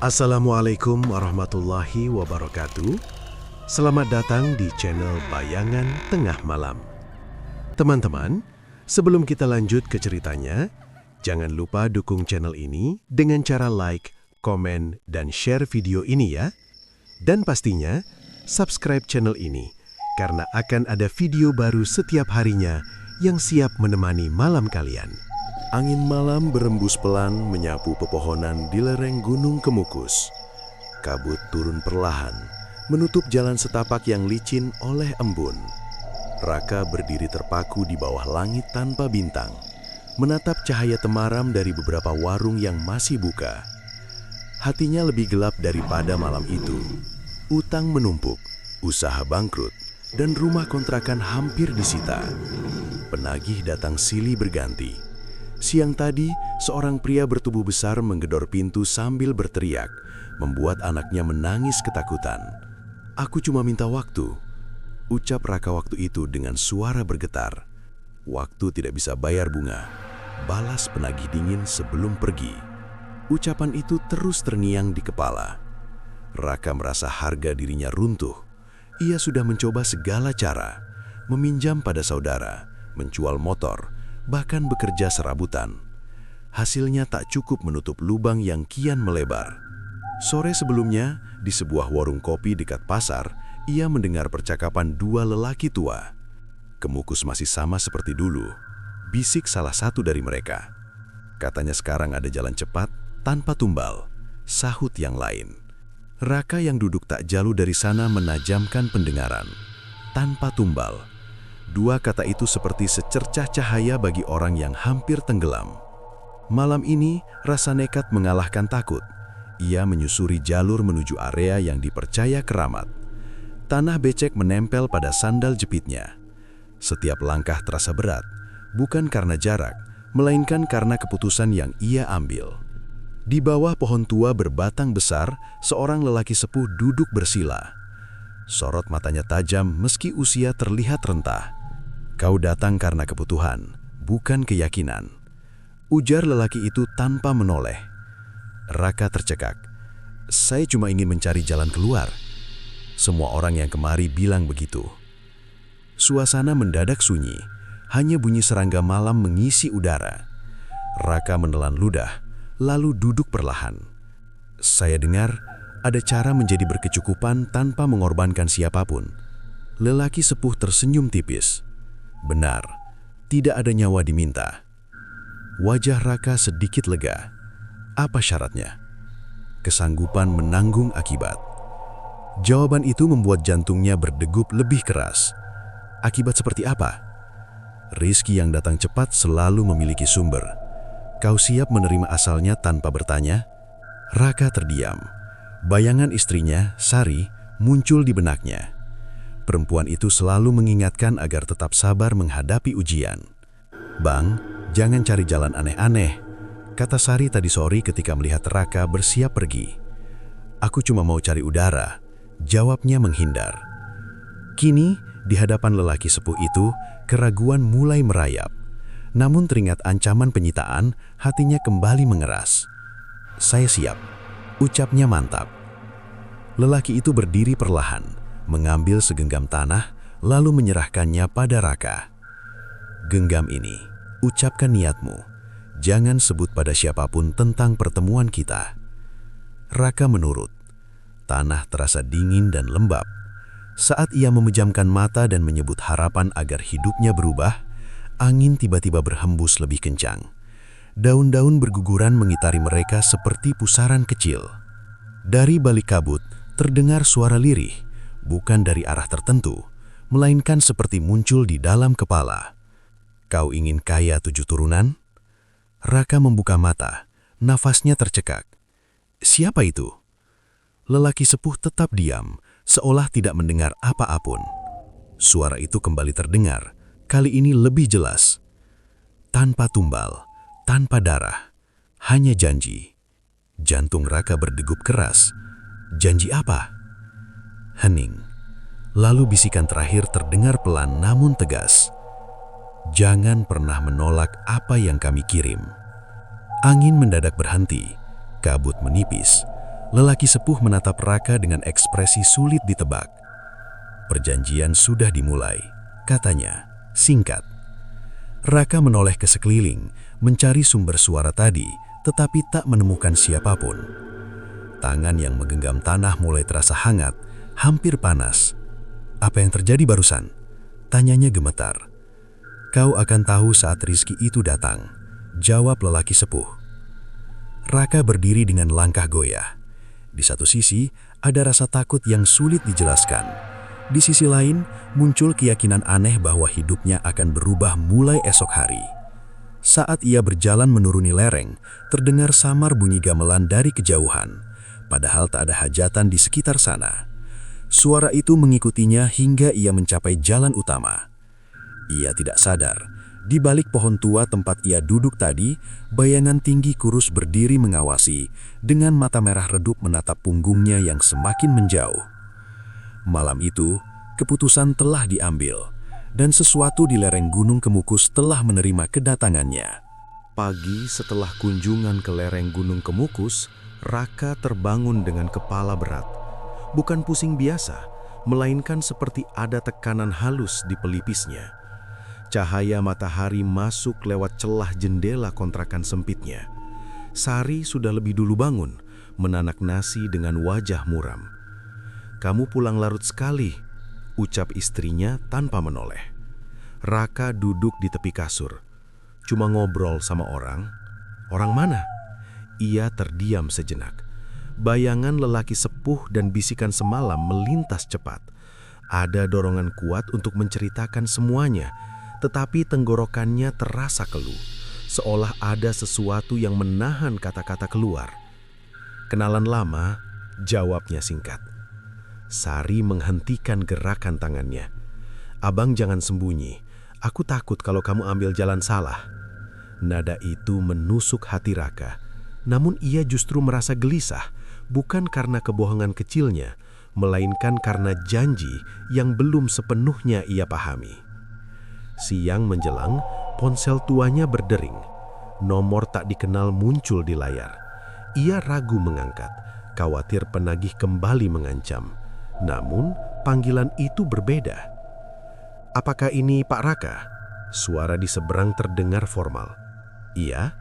Assalamualaikum warahmatullahi wabarakatuh. Selamat datang di channel Bayangan Tengah Malam. Teman-teman, sebelum kita lanjut ke ceritanya, jangan lupa dukung channel ini dengan cara like, komen, dan share video ini ya. Dan pastinya, subscribe channel ini karena akan ada video baru setiap harinya yang siap menemani malam kalian. Angin malam berembus pelan menyapu pepohonan di lereng Gunung Kemukus. Kabut turun perlahan, menutup jalan setapak yang licin oleh embun. Raka berdiri terpaku di bawah langit tanpa bintang, menatap cahaya temaram dari beberapa warung yang masih buka. Hatinya lebih gelap daripada malam itu. Utang menumpuk, usaha bangkrut, dan rumah kontrakan hampir disita. Penagih datang silih berganti. Siang tadi, seorang pria bertubuh besar menggedor pintu sambil berteriak, membuat anaknya menangis ketakutan. "Aku cuma minta waktu," ucap Raka waktu itu dengan suara bergetar. "Waktu tidak bisa bayar bunga," balas penagih dingin sebelum pergi. Ucapan itu terus terngiang di kepala. Raka merasa harga dirinya runtuh. Ia sudah mencoba segala cara, meminjam pada saudara, menjual motor, bahkan bekerja serabutan. Hasilnya tak cukup menutup lubang yang kian melebar. Sore sebelumnya, di sebuah warung kopi dekat pasar, ia mendengar percakapan dua lelaki tua. "Kemukus masih sama seperti dulu," bisik salah satu dari mereka. "Katanya sekarang ada jalan cepat, tanpa tumbal," sahut yang lain. Raka yang duduk tak jauh dari sana menajamkan pendengaran. Tanpa tumbal. Dua kata itu seperti secercah cahaya bagi orang yang hampir tenggelam. Malam ini, rasa nekat mengalahkan takut. Ia menyusuri jalur menuju area yang dipercaya keramat. Tanah becek menempel pada sandal jepitnya. Setiap langkah terasa berat, bukan karena jarak, melainkan karena keputusan yang ia ambil. Di bawah pohon tua berbatang besar, seorang lelaki sepuh duduk bersila. Sorot matanya tajam meski usia terlihat rentah. "Kau datang karena kebutuhan, bukan keyakinan," ujar lelaki itu tanpa menoleh. Raka tercekak. "Saya cuma ingin mencari jalan keluar." Semua orang yang kemari bilang begitu. Suasana mendadak sunyi, hanya bunyi serangga malam mengisi udara. Raka menelan ludah, lalu duduk perlahan. "Saya dengar ada cara menjadi berkecukupan tanpa mengorbankan siapapun." Lelaki sepuh tersenyum tipis. "Benar, tidak ada nyawa diminta." Wajah Raka sedikit lega. "Apa syaratnya?" "Kesanggupan menanggung akibat." Jawaban itu membuat jantungnya berdegup lebih keras. "Akibat seperti apa?" "Rizki yang datang cepat selalu memiliki sumber. Kau siap menerima asalnya tanpa bertanya?" Raka terdiam. Bayangan istrinya, Sari, muncul di benaknya. Perempuan itu selalu mengingatkan agar tetap sabar menghadapi ujian. "Bang, jangan cari jalan aneh-aneh," kata Sari tadi sore ketika melihat Raka bersiap pergi. "Aku cuma mau cari udara," jawabnya menghindar. Kini, di hadapan lelaki sepuh itu, keraguan mulai merayap. Namun teringat ancaman penyitaan, hatinya kembali mengeras. "Saya siap," ucapnya mantap. Lelaki itu berdiri perlahan, mengambil segenggam tanah, lalu menyerahkannya pada Raka. "Genggam ini, ucapkan niatmu. Jangan sebut pada siapapun tentang pertemuan kita." Raka menurut. Tanah terasa dingin dan lembab. Saat ia memejamkan mata dan menyebut harapan agar hidupnya berubah, angin tiba-tiba berhembus lebih kencang. Daun-daun berguguran mengitari mereka seperti pusaran kecil. Dari balik kabut, terdengar suara lirih, bukan dari arah tertentu, melainkan seperti muncul di dalam kepala. "Kau ingin kaya 7 turunan?" Raka membuka mata, nafasnya tercekak. "Siapa itu?" Lelaki sepuh tetap diam, seolah tidak mendengar apa-apun. Suara itu kembali terdengar, kali ini lebih jelas. Tanpa tumbal, tanpa darah, hanya janji. Jantung Raka berdegup keras. Janji apa? Hening. Lalu bisikan terakhir terdengar pelan namun tegas. "Jangan pernah menolak apa yang kami kirim." Angin mendadak berhenti, kabut menipis, Lelaki sepuh menatap Raka dengan ekspresi sulit ditebak. "Perjanjian sudah dimulai," katanya, singkat. Raka menoleh ke sekeliling, mencari sumber suara tadi, tetapi tak menemukan siapapun. Tangan yang menggenggam tanah mulai terasa hangat, hampir panas. "Apa yang terjadi barusan?" tanyanya gemetar. "Kau akan tahu saat Rizky itu datang," jawab lelaki sepuh. Raka berdiri dengan langkah goyah. Di satu sisi, ada rasa takut yang sulit dijelaskan. Di sisi lain, muncul keyakinan aneh bahwa hidupnya akan berubah mulai esok hari. Saat ia berjalan menuruni lereng, terdengar samar bunyi gamelan dari kejauhan, padahal tak ada hajatan di sekitar sana. Suara itu mengikutinya hingga ia mencapai jalan utama. Ia tidak sadar, di balik pohon tua tempat ia duduk tadi, bayangan tinggi kurus berdiri mengawasi, dengan mata merah redup menatap punggungnya yang semakin menjauh. Malam itu, keputusan telah diambil, dan sesuatu di lereng Gunung Kemukus telah menerima kedatangannya. Pagi setelah kunjungan ke lereng Gunung Kemukus, Raka terbangun dengan kepala berat. Bukan pusing biasa, melainkan seperti ada tekanan halus di pelipisnya. Cahaya matahari masuk lewat celah jendela kontrakan sempitnya. Sari sudah lebih dulu bangun, menanak nasi dengan wajah muram. "Kamu pulang larut sekali," ucap istrinya tanpa menoleh. Raka duduk di tepi kasur. "Cuma ngobrol sama orang." "Orang mana?" Ia terdiam sejenak. Bayangan lelaki sepuh dan bisikan semalam melintas cepat. Ada dorongan kuat untuk menceritakan semuanya, tetapi tenggorokannya terasa keluh, seolah ada sesuatu yang menahan kata-kata keluar. "Kenalan lama," jawabnya singkat. Sari menghentikan gerakan tangannya. "Abang jangan sembunyi, aku takut kalau kamu ambil jalan salah." Nada itu menusuk hati Raka, namun ia justru merasa gelisah, bukan karena kebohongan kecilnya, melainkan karena janji yang belum sepenuhnya ia pahami. Siang menjelang, ponsel tuanya berdering. Nomor tak dikenal muncul di layar. Ia ragu mengangkat, khawatir penagih kembali mengancam. Namun, panggilan itu berbeda. "Apakah ini Pak Raka?" Suara di seberang terdengar formal. "Iya,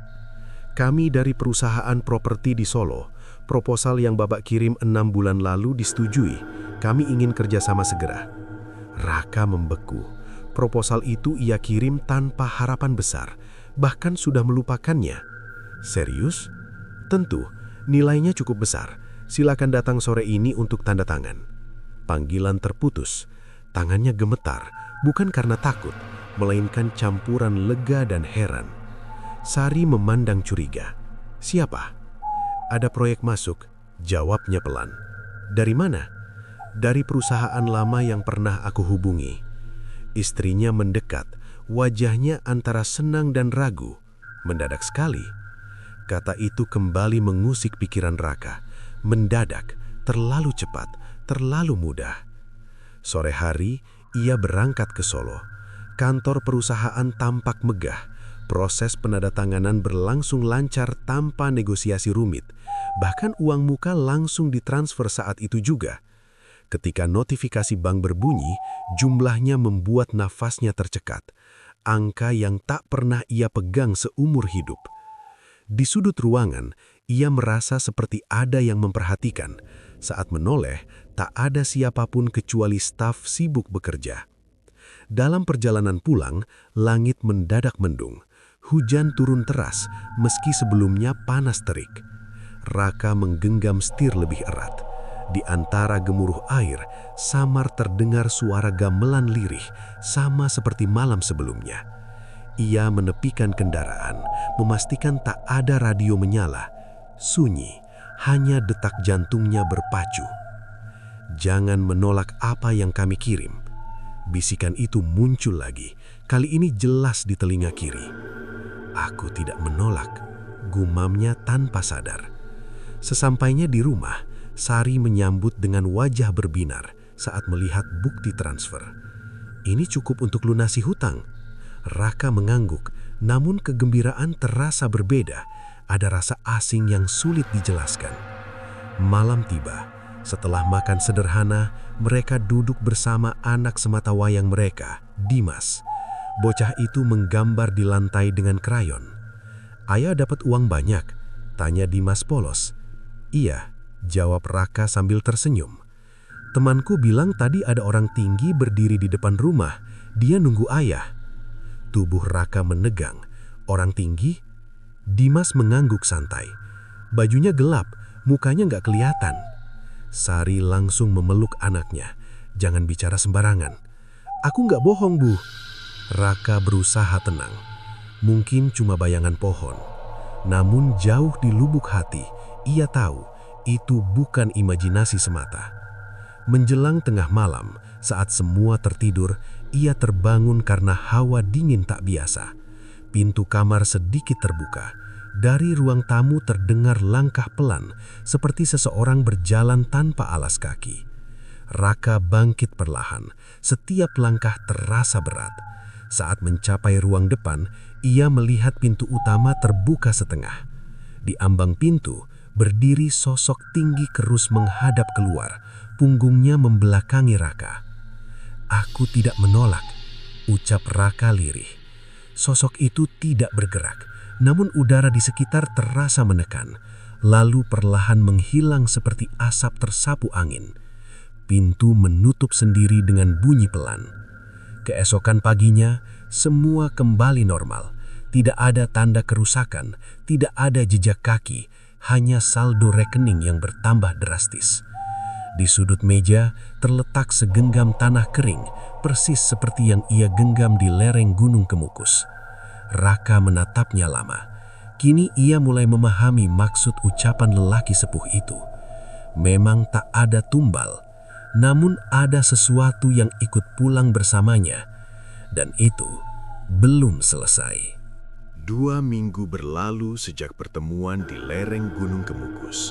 kami dari perusahaan properti di Solo. Proposal yang Bapak kirim 6 bulan lalu disetujui. Kami ingin kerjasama segera." Raka membeku. Proposal itu ia kirim tanpa harapan besar, bahkan sudah melupakannya. "Serius?" "Tentu, nilainya cukup besar. Silakan datang sore ini untuk tanda tangan." Panggilan terputus. Tangannya gemetar, bukan karena takut, melainkan campuran lega dan heran. Sari memandang curiga. "Siapa?" "Ada proyek masuk," jawabnya pelan. "Dari mana?" "Dari perusahaan lama yang pernah aku hubungi." Istrinya mendekat, wajahnya antara senang dan ragu. Mendadak sekali. Kata itu kembali mengusik pikiran Raka. Mendadak, terlalu cepat, terlalu mudah. Sore hari, ia berangkat ke Solo. Kantor perusahaan tampak megah. Proses penandatanganan berlangsung lancar tanpa negosiasi rumit. Bahkan uang muka langsung ditransfer saat itu juga. Ketika notifikasi bank berbunyi, jumlahnya membuat nafasnya tercekat. Angka yang tak pernah ia pegang seumur hidup. Di sudut ruangan, ia merasa seperti ada yang memperhatikan. Saat menoleh, tak ada siapapun kecuali staf sibuk bekerja. Dalam perjalanan pulang, langit mendadak mendung. Hujan turun teras, meski sebelumnya panas terik. Raka menggenggam setir lebih erat. Di antara gemuruh air, samar terdengar suara gamelan lirih, sama seperti malam sebelumnya. Ia menepikan kendaraan, memastikan tak ada radio menyala. Sunyi, hanya detak jantungnya berpacu. "Jangan menolak apa yang kami kirim." Bisikan itu muncul lagi, kali ini jelas di telinga kiri. "Aku tidak menolak," gumamnya tanpa sadar. Sesampainya di rumah, Sari menyambut dengan wajah berbinar saat melihat bukti transfer. "Ini cukup untuk lunasi hutang." Raka mengangguk, namun kegembiraan terasa berbeda. Ada rasa asing yang sulit dijelaskan. Malam tiba. Setelah makan sederhana, mereka duduk bersama anak sematawayang mereka, Dimas. Bocah itu menggambar di lantai dengan krayon. "Ayah dapat uang banyak?" tanya Dimas polos. "Iya," jawab Raka sambil tersenyum. "Temanku bilang tadi ada orang tinggi berdiri di depan rumah. Dia nunggu ayah." Tubuh Raka menegang. "Orang tinggi?" Dimas mengangguk santai. Bajunya gelap, mukanya nggak kelihatan. Sari langsung memeluk anaknya. "Jangan bicara sembarangan." "Aku nggak bohong, Bu." Raka berusaha tenang. Mungkin cuma bayangan pohon. Namun jauh di lubuk hati, ia tahu itu bukan imajinasi semata. Menjelang tengah malam, saat semua tertidur, ia terbangun karena hawa dingin tak biasa. Pintu kamar sedikit terbuka. Dari ruang tamu terdengar langkah pelan, seperti seseorang berjalan tanpa alas kaki. Raka bangkit perlahan, setiap langkah terasa berat. Saat mencapai ruang depan, ia melihat pintu utama terbuka setengah. Di ambang pintu, berdiri sosok tinggi kerus menghadap keluar, punggungnya membelakangi Raka. "Aku tidak menolak," ucap Raka lirih. Sosok itu tidak bergerak, namun udara di sekitar terasa menekan, lalu perlahan menghilang seperti asap tersapu angin. Pintu menutup sendiri dengan bunyi pelan. Keesokan paginya, semua kembali normal. Tidak ada tanda kerusakan, tidak ada jejak kaki, hanya saldo rekening yang bertambah drastis. Di sudut meja terletak segenggam tanah kering, persis seperti yang ia genggam di lereng Gunung Kemukus. Raka menatapnya lama. Kini ia mulai memahami maksud ucapan lelaki sepuh itu. Memang tak ada tumbal, namun ada sesuatu yang ikut pulang bersamanya, dan itu belum selesai. 2 minggu berlalu sejak pertemuan di lereng Gunung Kemukus.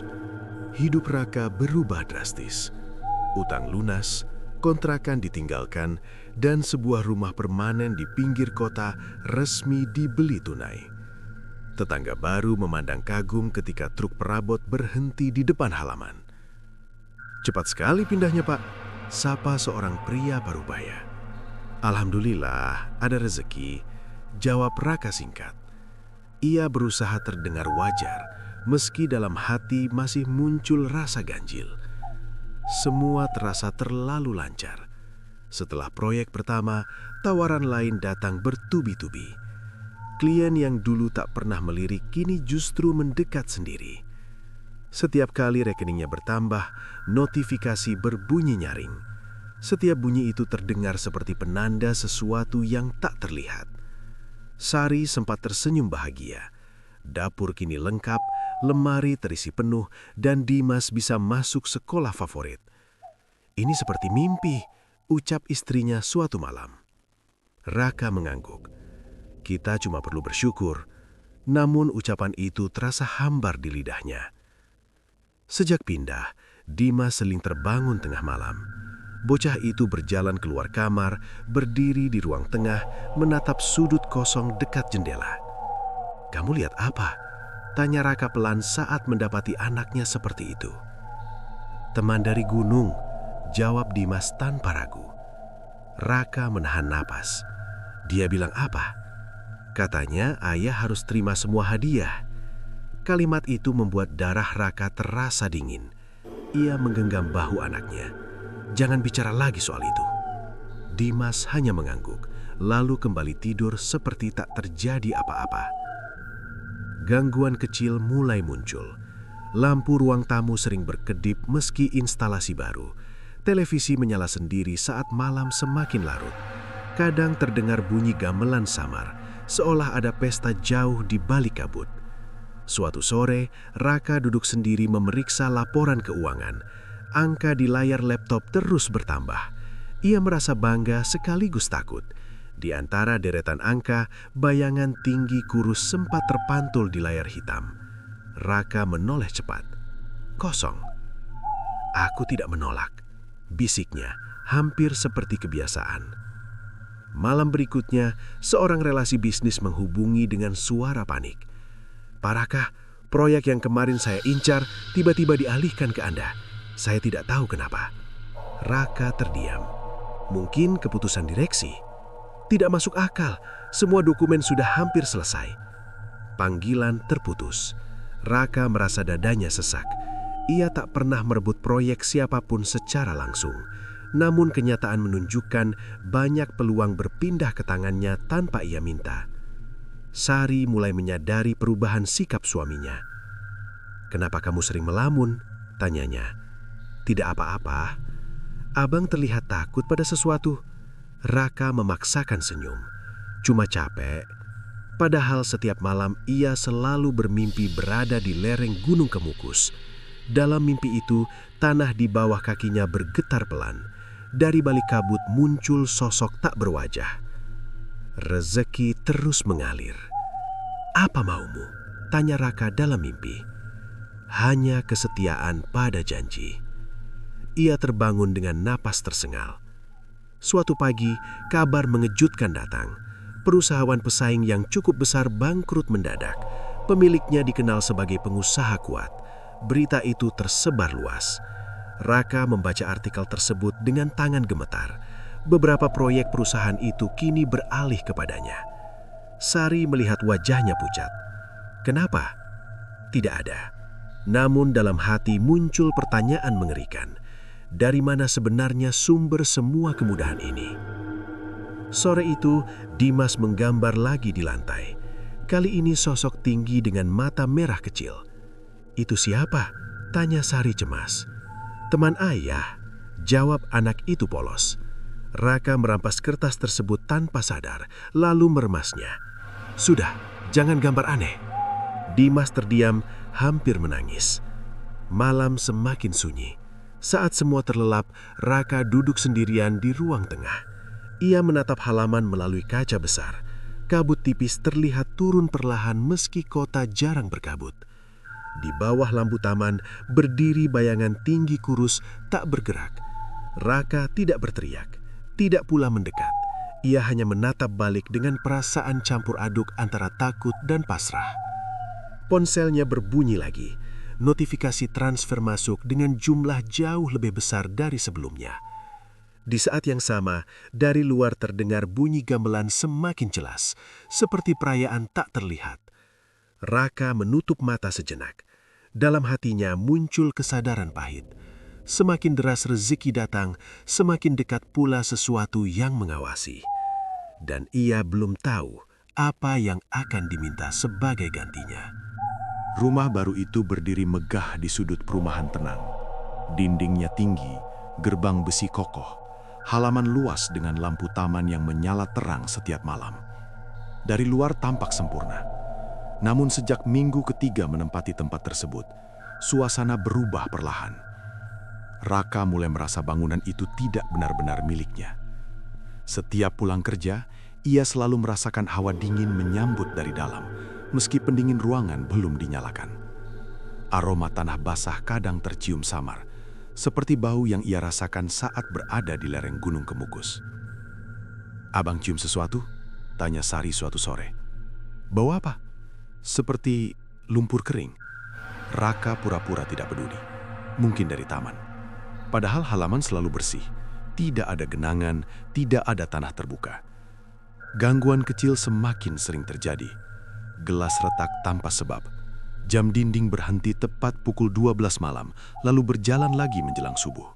Hidup Raka berubah drastis. Utang lunas, kontrakan ditinggalkan, dan sebuah rumah permanen di pinggir kota resmi dibeli tunai. Tetangga baru memandang kagum ketika truk perabot berhenti di depan halaman. "Cepat sekali pindahnya, Pak," sapa seorang pria parubaya. "Alhamdulillah, ada rezeki," jawab Raka singkat. Ia berusaha terdengar wajar, meski dalam hati masih muncul rasa ganjil. Semua terasa terlalu lancar. Setelah proyek pertama, tawaran lain datang bertubi-tubi. Klien yang dulu tak pernah melirik kini justru mendekat sendiri. Setiap kali rekeningnya bertambah, notifikasi berbunyi nyaring. Setiap bunyi itu terdengar seperti penanda sesuatu yang tak terlihat. Sari sempat tersenyum bahagia. Dapur kini lengkap, lemari terisi penuh, dan Dimas bisa masuk sekolah favorit. "Ini seperti mimpi," ucap istrinya suatu malam. Raka mengangguk. "Kita cuma perlu bersyukur." Namun ucapan itu terasa hambar di lidahnya. Sejak pindah, Dimas sering terbangun tengah malam. Bocah itu berjalan keluar kamar, berdiri di ruang tengah, menatap sudut kosong dekat jendela. "Kamu lihat apa?" tanya Raka pelan saat mendapati anaknya seperti itu. "Teman dari gunung," jawab Dimas tanpa ragu. Raka menahan napas. Dia bilang apa? Katanya ayah harus terima semua hadiah. Kalimat itu membuat darah Raka terasa dingin. Ia menggenggam bahu anaknya. "Jangan bicara lagi soal itu." Dimas hanya mengangguk, lalu kembali tidur seperti tak terjadi apa-apa. Gangguan kecil mulai muncul. Lampu ruang tamu sering berkedip meski instalasi baru. Televisi menyala sendiri saat malam semakin larut. Kadang terdengar bunyi gamelan samar, seolah ada pesta jauh di balik kabut. Suatu sore, Raka duduk sendiri memeriksa laporan keuangan. Angka di layar laptop terus bertambah. Ia merasa bangga sekaligus takut. Di antara deretan angka, bayangan tinggi kurus sempat terpantul di layar hitam. Raka menoleh cepat. Kosong. "Aku tidak menolak," bisiknya, hampir seperti kebiasaan. Malam berikutnya, seorang relasi bisnis menghubungi dengan suara panik. "Pak Raka, Proyek yang kemarin saya incar tiba-tiba dialihkan ke Anda. Saya tidak tahu kenapa. Raka terdiam. Mungkin keputusan direksi. Tidak masuk akal, semua dokumen sudah hampir selesai. Panggilan terputus. Raka merasa dadanya sesak. Ia tak pernah merebut proyek siapapun secara langsung. Namun kenyataan menunjukkan banyak peluang berpindah ke tangannya tanpa ia minta. Sari mulai menyadari perubahan sikap suaminya. "Kenapa kamu sering melamun?" tanyanya. "Tidak apa-apa." Abang terlihat takut pada sesuatu. Raka memaksakan senyum. "Cuma capek." Padahal setiap malam ia selalu bermimpi berada di lereng Gunung Kemukus. Dalam mimpi itu, tanah di bawah kakinya bergetar pelan. Dari balik kabut muncul sosok tak berwajah. Rezeki terus mengalir. "Apa maumu?" tanya Raka dalam mimpi. "Hanya kesetiaan pada janji." Ia terbangun dengan napas tersengal. Suatu pagi, kabar mengejutkan datang. Perusahaan pesaing yang cukup besar bangkrut mendadak. Pemiliknya dikenal sebagai pengusaha kuat. Berita itu tersebar luas. Raka membaca artikel tersebut dengan tangan gemetar. Beberapa proyek perusahaan itu kini beralih kepadanya. Sari melihat wajahnya pucat. Kenapa? Tidak ada. Namun dalam hati muncul pertanyaan mengerikan. Dari mana sebenarnya sumber semua kemudahan ini? Sore itu, Dimas menggambar lagi di lantai. Kali ini sosok tinggi dengan mata merah kecil. "Itu siapa?" tanya Sari cemas. "Teman ayah," jawab anak itu polos. Raka merampas kertas tersebut tanpa sadar, lalu meremasnya. "Sudah, jangan gambar aneh." Dimas terdiam, hampir menangis. Malam semakin sunyi. Saat semua terlelap, Raka duduk sendirian di ruang tengah. Ia menatap halaman melalui kaca besar. Kabut tipis terlihat turun perlahan meski kota jarang berkabut. Di bawah lampu taman berdiri bayangan tinggi kurus tak bergerak. Raka tidak berteriak, tidak pula mendekat. Ia hanya menatap balik dengan perasaan campur aduk antara takut dan pasrah. Ponselnya berbunyi lagi. Notifikasi transfer masuk dengan jumlah jauh lebih besar dari sebelumnya. Di saat yang sama, dari luar terdengar bunyi gamelan semakin jelas, seperti perayaan tak terlihat. Raka menutup mata sejenak. Dalam hatinya muncul kesadaran pahit. Semakin deras rezeki datang, semakin dekat pula sesuatu yang mengawasi. Dan ia belum tahu apa yang akan diminta sebagai gantinya. Rumah baru itu berdiri megah di sudut perumahan tenang. Dindingnya tinggi, gerbang besi kokoh, halaman luas dengan lampu taman yang menyala terang setiap malam. Dari luar tampak sempurna. Namun sejak minggu ketiga menempati tempat tersebut, suasana berubah perlahan. Raka mulai merasa bangunan itu tidak benar-benar miliknya. Setiap pulang kerja, ia selalu merasakan hawa dingin menyambut dari dalam, meski pendingin ruangan belum dinyalakan. Aroma tanah basah kadang tercium samar, seperti bau yang ia rasakan saat berada di lereng Gunung Kemukus. "Abang cium sesuatu?" tanya Sari suatu sore. "Bau apa?" "Seperti lumpur kering." Raka pura-pura tidak peduli. Mungkin dari taman. Padahal halaman selalu bersih. Tidak ada genangan, tidak ada tanah terbuka. Gangguan kecil semakin sering terjadi. Gelas retak tanpa sebab. Jam dinding berhenti tepat pukul 12 malam, lalu berjalan lagi menjelang subuh.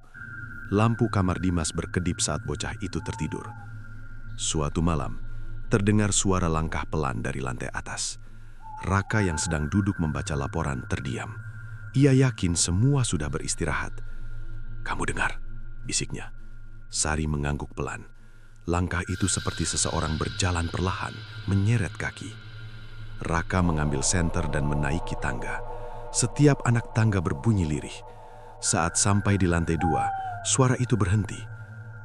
Lampu kamar Dimas berkedip saat bocah itu tertidur. Suatu malam, terdengar suara langkah pelan dari lantai atas. Raka yang sedang duduk membaca laporan terdiam. Ia yakin semua sudah beristirahat. "Kamu dengar?" bisiknya. Sari mengangguk pelan. Langkah itu seperti seseorang berjalan perlahan, menyeret kaki. Raka mengambil senter dan menaiki tangga. Setiap anak tangga berbunyi lirih. Saat sampai di lantai 2, suara itu berhenti.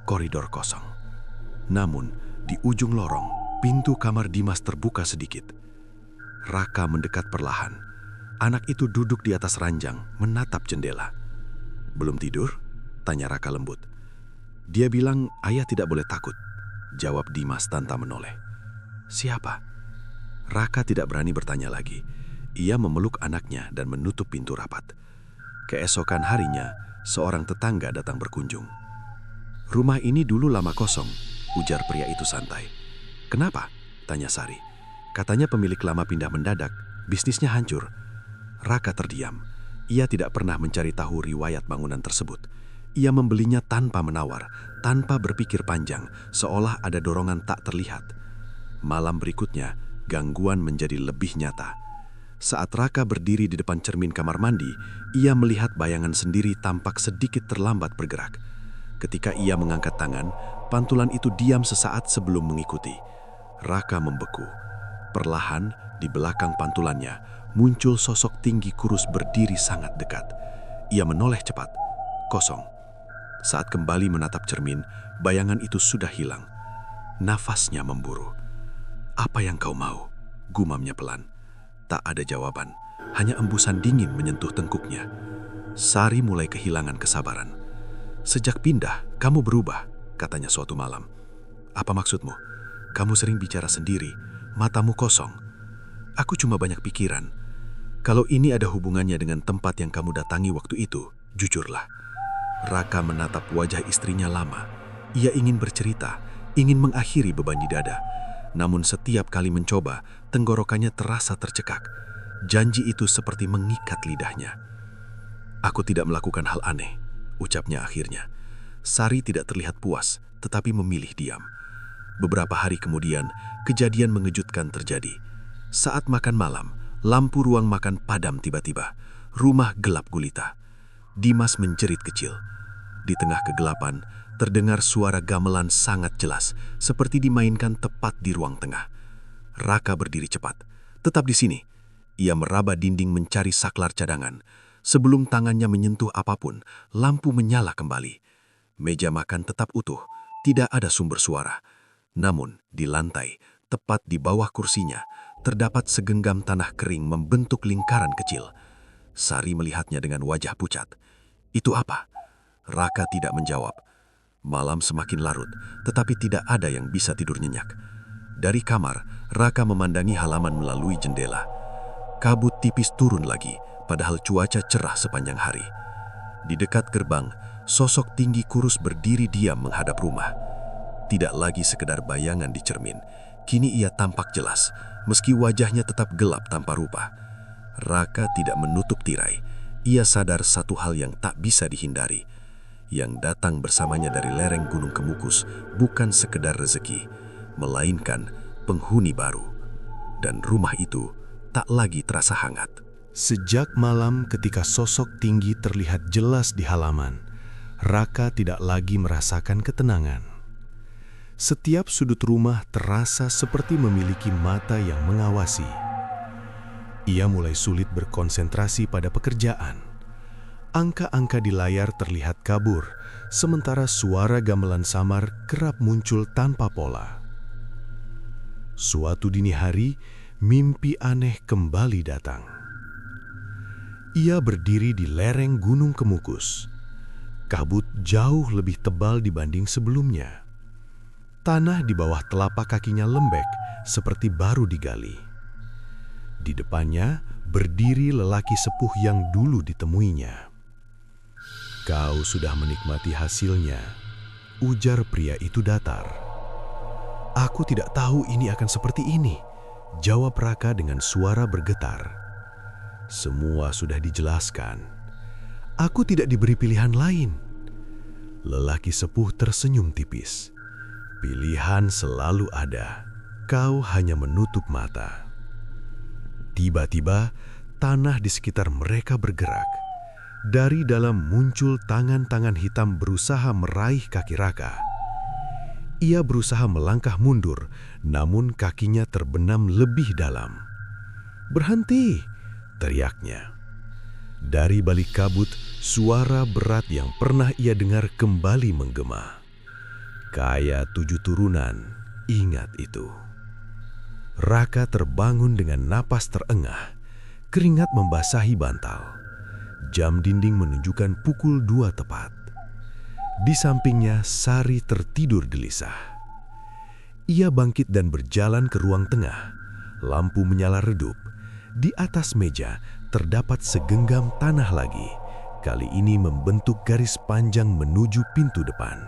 Koridor kosong. Namun, di ujung lorong, pintu kamar Dimas terbuka sedikit. Raka mendekat perlahan. Anak itu duduk di atas ranjang, menatap jendela. "Belum tidur?" tanya Raka lembut. "Dia bilang ayah tidak boleh takut," jawab Dimas tanpa menoleh. "Siapa?" Raka tidak berani bertanya lagi. Ia memeluk anaknya dan menutup pintu rapat. Keesokan harinya, seorang tetangga datang berkunjung. "Rumah ini dulu lama kosong," ujar pria itu santai. "Kenapa?" tanya Sari. "Katanya pemilik lama pindah mendadak, bisnisnya hancur." Raka terdiam. Ia tidak pernah mencari tahu riwayat bangunan tersebut. Ia membelinya tanpa menawar, tanpa berpikir panjang, seolah ada dorongan tak terlihat. Malam berikutnya, gangguan menjadi lebih nyata. Saat Raka berdiri di depan cermin kamar mandi, ia melihat bayangan sendiri tampak sedikit terlambat bergerak. Ketika ia mengangkat tangan, pantulan itu diam sesaat sebelum mengikuti. Raka membeku. Perlahan, di belakang pantulannya, muncul sosok tinggi kurus berdiri sangat dekat. Ia menoleh cepat. Kosong. Saat kembali menatap cermin, bayangan itu sudah hilang. Nafasnya memburu. "Apa yang kau mau?" gumamnya pelan. Tak ada jawaban, hanya embusan dingin menyentuh tengkuknya. Sari mulai kehilangan kesabaran. "Sejak pindah, kamu berubah," katanya suatu malam. "Apa maksudmu? Kamu sering bicara sendiri, matamu kosong." "Aku cuma banyak pikiran. Kalau ini ada hubungannya dengan tempat yang kamu datangi waktu itu, jujurlah." Raka menatap wajah istrinya lama. Ia ingin bercerita, ingin mengakhiri beban di dada. Namun setiap kali mencoba, tenggorokannya terasa tercekak. Janji itu seperti mengikat lidahnya. "Aku tidak melakukan hal aneh," ucapnya akhirnya. Sari tidak terlihat puas, tetapi memilih diam. Beberapa hari kemudian, kejadian mengejutkan terjadi. Saat makan malam, lampu ruang makan padam tiba-tiba. Rumah gelap gulita. Dimas menjerit kecil. Di tengah kegelapan, terdengar suara gamelan sangat jelas, seperti dimainkan tepat di ruang tengah. Raka berdiri cepat. "Tetap di sini." Ia meraba dinding mencari saklar cadangan. Sebelum tangannya menyentuh apapun, lampu menyala kembali. Meja makan tetap utuh, tidak ada sumber suara. Namun, di lantai, tepat di bawah kursinya, terdapat segenggam tanah kering membentuk lingkaran kecil. Sari melihatnya dengan wajah pucat. "Itu apa?" Raka tidak menjawab. Malam semakin larut, tetapi tidak ada yang bisa tidur nyenyak. Dari kamar, Raka memandangi halaman melalui jendela. Kabut tipis turun lagi, padahal cuaca cerah sepanjang hari. Di dekat gerbang, sosok tinggi kurus berdiri diam menghadap rumah. Tidak lagi sekedar bayangan di cermin, kini ia tampak jelas, meski wajahnya tetap gelap tanpa rupa. Raka tidak menutup tirai. Ia sadar satu hal yang tak bisa dihindari. Yang datang bersamanya dari lereng Gunung Kemukus bukan sekedar rezeki, melainkan penghuni baru. Dan rumah itu tak lagi terasa hangat. Sejak malam ketika sosok tinggi terlihat jelas di halaman, Raka tidak lagi merasakan ketenangan. Setiap sudut rumah terasa seperti memiliki mata yang mengawasi. Ia mulai sulit berkonsentrasi pada pekerjaan. Angka-angka di layar terlihat kabur, sementara suara gamelan samar kerap muncul tanpa pola. Suatu dini hari, mimpi aneh kembali datang. Ia berdiri di lereng Gunung Kemukus. Kabut jauh lebih tebal dibanding sebelumnya. Tanah di bawah telapak kakinya lembek, seperti baru digali. Di depannya berdiri lelaki sepuh yang dulu ditemuinya. "Kau sudah menikmati hasilnya," ujar pria itu datar. "Aku tidak tahu ini akan seperti ini," jawab Raka dengan suara bergetar. "Semua sudah dijelaskan. Aku tidak diberi pilihan lain." Lelaki sepuh tersenyum tipis. "Pilihan selalu ada. Kau hanya menutup mata." Tiba-tiba, tanah di sekitar mereka bergerak. Dari dalam muncul tangan-tangan hitam berusaha meraih kaki Raka. Ia berusaha melangkah mundur, namun kakinya terbenam lebih dalam. "Berhenti!" teriaknya. Dari balik kabut, suara berat yang pernah ia dengar kembali menggema. "Kaya 7 turunan, ingat itu." Raka terbangun dengan napas terengah, keringat membasahi bantal. Jam dinding menunjukkan pukul 2 tepat. Di sampingnya, Sari tertidur gelisah. Ia bangkit dan berjalan ke ruang tengah. Lampu menyala redup. Di atas meja terdapat segenggam tanah lagi, kali ini membentuk garis panjang menuju pintu depan.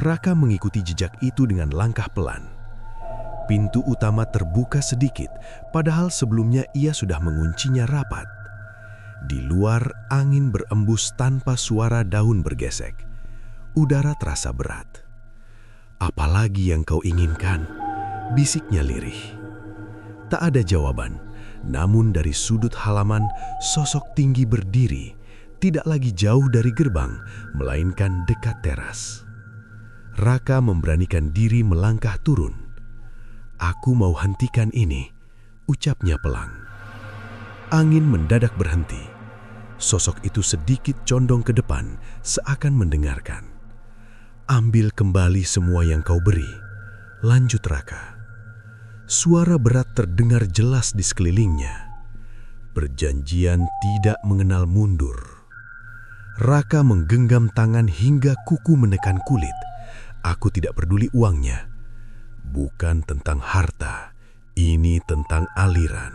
Raka mengikuti jejak itu dengan langkah pelan. Pintu utama terbuka sedikit, padahal sebelumnya ia sudah menguncinya rapat. Di luar, angin berembus tanpa suara daun bergesek. Udara terasa berat. "Apalagi yang kau inginkan?" bisiknya lirih. Tak ada jawaban, namun dari sudut halaman, sosok tinggi berdiri, tidak lagi jauh dari gerbang, melainkan dekat teras. Raka memberanikan diri melangkah turun. "Aku mau hentikan ini," ucapnya pelan. Angin mendadak berhenti. Sosok itu sedikit condong ke depan, seakan mendengarkan. "Ambil kembali semua yang kau beri," lanjut Raka. Suara berat terdengar jelas di sekelilingnya. Perjanjian tidak mengenal mundur. Raka menggenggam tangan hingga kuku menekan kulit. "Aku tidak peduli uangnya. Bukan tentang harta, ini tentang aliran."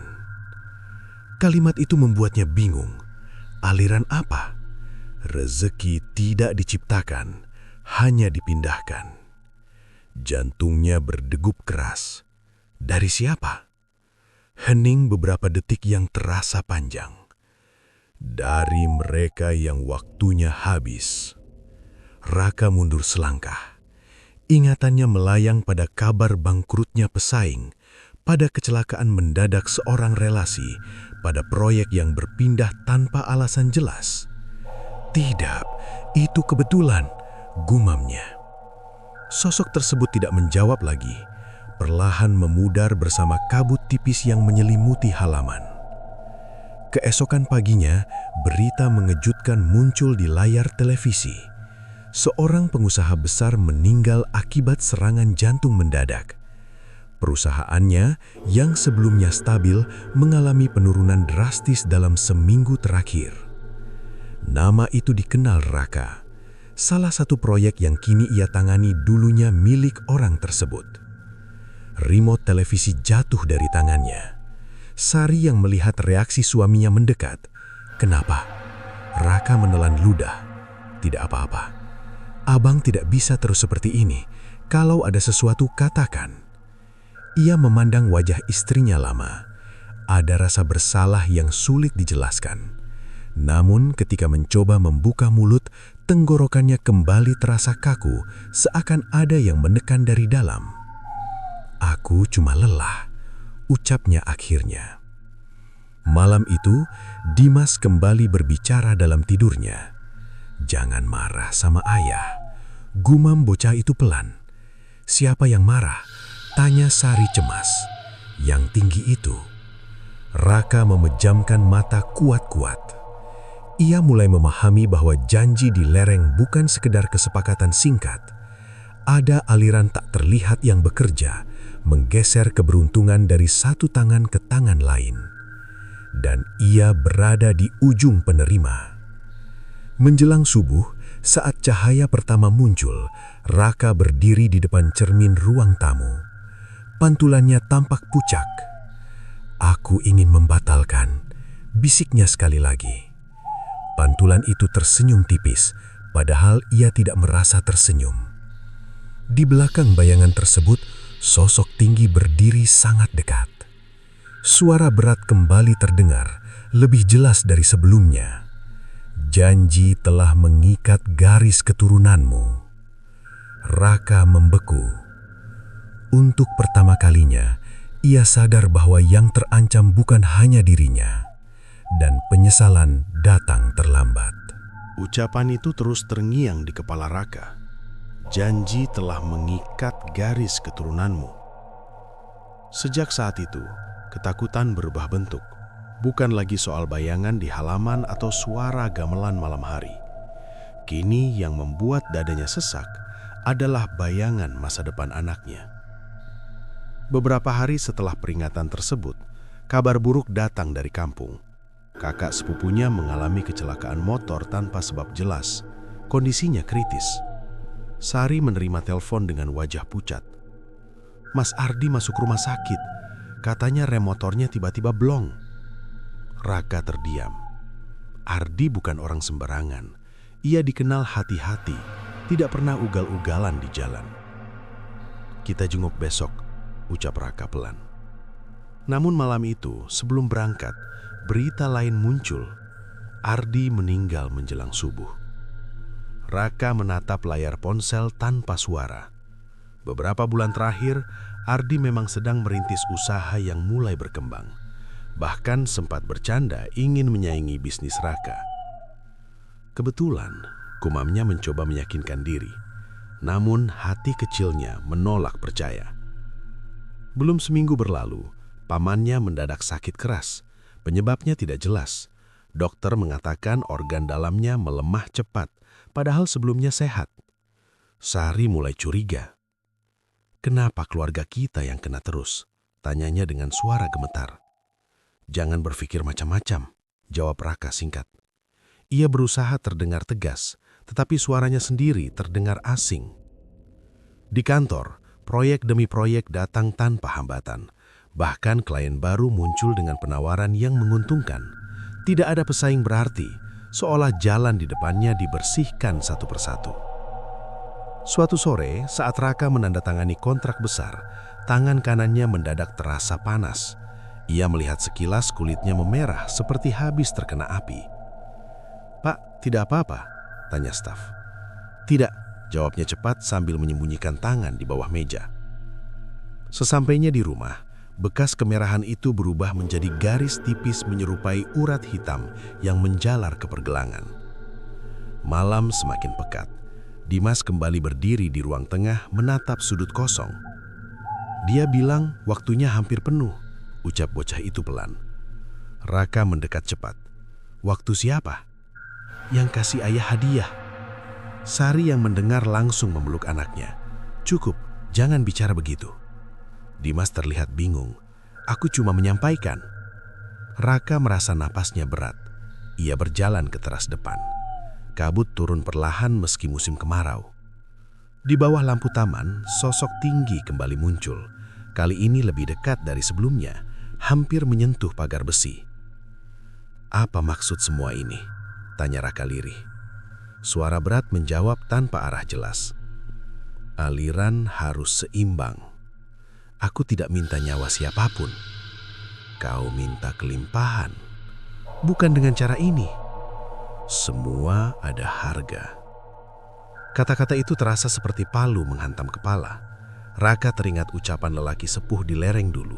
Kalimat itu membuatnya bingung. Aliran apa? Rezeki tidak diciptakan, hanya dipindahkan. Jantungnya berdegup keras. Dari siapa? Hening beberapa detik yang terasa panjang. Dari mereka yang waktunya habis. Raka mundur selangkah. Ingatannya melayang pada kabar bangkrutnya pesaing, pada kecelakaan mendadak seorang relasi, pada proyek yang berpindah tanpa alasan jelas. "Tidak, itu kebetulan," gumamnya. Sosok tersebut tidak menjawab lagi, perlahan memudar bersama kabut tipis yang menyelimuti halaman. Keesokan paginya, berita mengejutkan muncul di layar televisi. Seorang pengusaha besar meninggal akibat serangan jantung mendadak. Perusahaannya yang sebelumnya stabil mengalami penurunan drastis dalam seminggu terakhir. Nama itu dikenal Raka. Salah satu proyek yang kini ia tangani dulunya milik orang tersebut. Remote televisi jatuh dari tangannya. Sari yang melihat reaksi suaminya mendekat. "Kenapa?" Raka menelan ludah. "Tidak apa-apa. Abang tidak bisa terus seperti ini. Kalau ada sesuatu, katakan." Ia memandang wajah istrinya lama. Ada rasa bersalah yang sulit dijelaskan. Namun ketika mencoba membuka mulut, tenggorokannya kembali terasa kaku, seakan ada yang menekan dari dalam. "Aku cuma lelah," ucapnya akhirnya. Malam itu, Dimas kembali berbicara dalam tidurnya. "Jangan marah sama ayah," gumam bocah itu pelan. "Siapa yang marah?" tanya Sari cemas. "Yang tinggi itu." Raka memejamkan mata kuat-kuat. Ia mulai memahami bahwa janji di lereng bukan sekedar kesepakatan singkat. Ada aliran tak terlihat yang bekerja, menggeser keberuntungan dari satu tangan ke tangan lain. Dan ia berada di ujung penerima. Menjelang subuh, saat cahaya pertama muncul, Raka berdiri di depan cermin ruang tamu. Pantulannya tampak pucak. "Aku ingin membatalkan," bisiknya sekali lagi. Pantulan itu tersenyum tipis, padahal ia tidak merasa tersenyum. Di belakang bayangan tersebut, sosok tinggi berdiri sangat dekat. Suara berat kembali terdengar, lebih jelas dari sebelumnya. "Janji telah mengikat garis keturunanmu." Raka membeku. Untuk pertama kalinya, ia sadar bahwa yang terancam bukan hanya dirinya, dan penyesalan datang terlambat. Ucapan itu terus terngiang di kepala Raka. Janji telah mengikat garis keturunanmu. Sejak saat itu, ketakutan berubah bentuk. Bukan lagi soal bayangan di halaman atau suara gamelan malam hari. Kini yang membuat dadanya sesak adalah bayangan masa depan anaknya. Beberapa hari setelah peringatan tersebut, kabar buruk datang dari kampung. Kakak sepupunya mengalami kecelakaan motor tanpa sebab jelas. Kondisinya kritis. Sari menerima telepon dengan wajah pucat. "Mas Ardi masuk rumah sakit. Katanya rem motornya tiba-tiba blong. Raka terdiam. Ardi bukan orang sembarangan. Ia dikenal hati-hati, tidak pernah ugal-ugalan di jalan. "Kita jenguk besok," ucap Raka pelan. Namun malam itu, sebelum berangkat, berita lain muncul. Ardi meninggal menjelang subuh. Raka menatap layar ponsel tanpa suara. Beberapa bulan terakhir, Ardi memang sedang merintis usaha yang mulai berkembang. Bahkan sempat bercanda ingin menyaingi bisnis Raka. Kebetulan, gumamnya mencoba meyakinkan diri. Namun hati kecilnya menolak percaya. Belum seminggu berlalu, pamannya mendadak sakit keras. Penyebabnya tidak jelas. Dokter mengatakan organ dalamnya melemah cepat, padahal sebelumnya sehat. Sari mulai curiga. "Kenapa keluarga kita yang kena terus?" tanyanya dengan suara gemetar. "Jangan berpikir macam-macam," jawab Raka singkat. Ia berusaha terdengar tegas, tetapi suaranya sendiri terdengar asing. Di kantor, proyek demi proyek datang tanpa hambatan. Bahkan klien baru muncul dengan penawaran yang menguntungkan. Tidak ada pesaing berarti, seolah jalan di depannya dibersihkan satu persatu. Suatu sore, saat Raka menandatangani kontrak besar, tangan kanannya mendadak terasa panas. Ia melihat sekilas kulitnya memerah seperti habis terkena api. "Pak, tidak apa-apa?" tanya staf. "Tidak," jawabnya cepat sambil menyembunyikan tangan di bawah meja. Sesampainya di rumah, bekas kemerahan itu berubah menjadi garis tipis menyerupai urat hitam yang menjalar ke pergelangan. Malam semakin pekat. Dimas kembali berdiri di ruang tengah menatap sudut kosong. "Dia bilang waktunya hampir penuh," ucap bocah itu pelan. Raka mendekat cepat. "Waktu siapa?" "Yang kasih ayah hadiah." Sari yang mendengar langsung memeluk anaknya. "Cukup, jangan bicara begitu." Dimas terlihat bingung. "Aku cuma menyampaikan." Raka merasa napasnya berat. Ia berjalan ke teras depan. Kabut turun perlahan meski musim kemarau. Di bawah lampu taman, sosok tinggi kembali muncul. Kali ini lebih dekat dari sebelumnya, hampir menyentuh pagar besi. "Apa maksud semua ini?" tanya Raka lirih. Suara berat menjawab tanpa arah jelas. "Aliran harus seimbang. Aku tidak minta nyawa siapapun. Kau minta kelimpahan. Bukan dengan cara ini. Semua ada harga." Kata-kata itu terasa seperti palu menghantam kepala. Raka teringat ucapan lelaki sepuh di lereng dulu.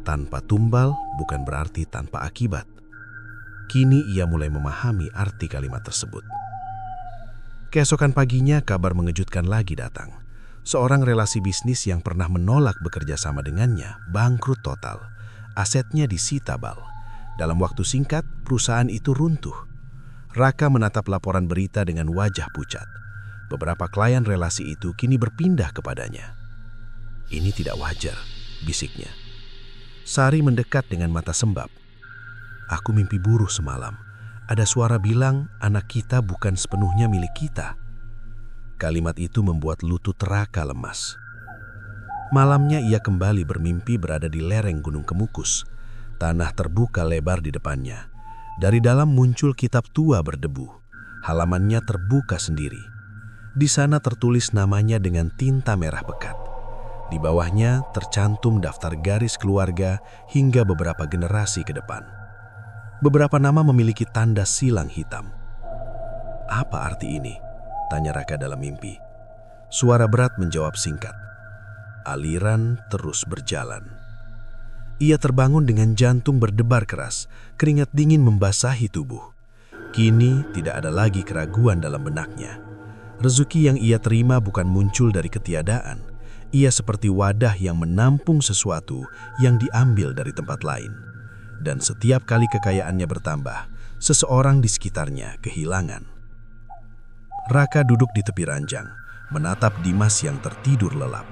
Tanpa tumbal bukan berarti tanpa akibat. Kini ia mulai memahami arti kalimat tersebut. Keesokan paginya kabar mengejutkan lagi datang. Seorang relasi bisnis yang pernah menolak bekerja sama dengannya bangkrut total. Asetnya disita bal. Dalam waktu singkat, perusahaan itu runtuh. Raka menatap laporan berita dengan wajah pucat. Beberapa klien relasi itu kini berpindah kepadanya. "Ini tidak wajar," bisiknya. Sari mendekat dengan mata sembab. "Aku mimpi buruk semalam. Ada suara bilang anak kita bukan sepenuhnya milik kita." Kalimat itu membuat lutut Raka lemas. Malamnya ia kembali bermimpi berada di lereng Gunung Kemukus. Tanah terbuka lebar di depannya. Dari dalam muncul kitab tua berdebu. Halamannya terbuka sendiri. Di sana tertulis namanya dengan tinta merah pekat. Di bawahnya tercantum daftar garis keluarga hingga beberapa generasi ke depan. Beberapa nama memiliki tanda silang hitam. "Apa arti ini?" tanya Raka dalam mimpi. Suara berat menjawab singkat. "Aliran terus berjalan." Ia terbangun dengan jantung berdebar keras, keringat dingin membasahi tubuh. Kini tidak ada lagi keraguan dalam benaknya. Rezeki yang ia terima bukan muncul dari ketiadaan. Ia seperti wadah yang menampung sesuatu yang diambil dari tempat lain. Dan setiap kali kekayaannya bertambah, seseorang di sekitarnya kehilangan. Raka duduk di tepi ranjang, menatap Dimas yang tertidur lelap.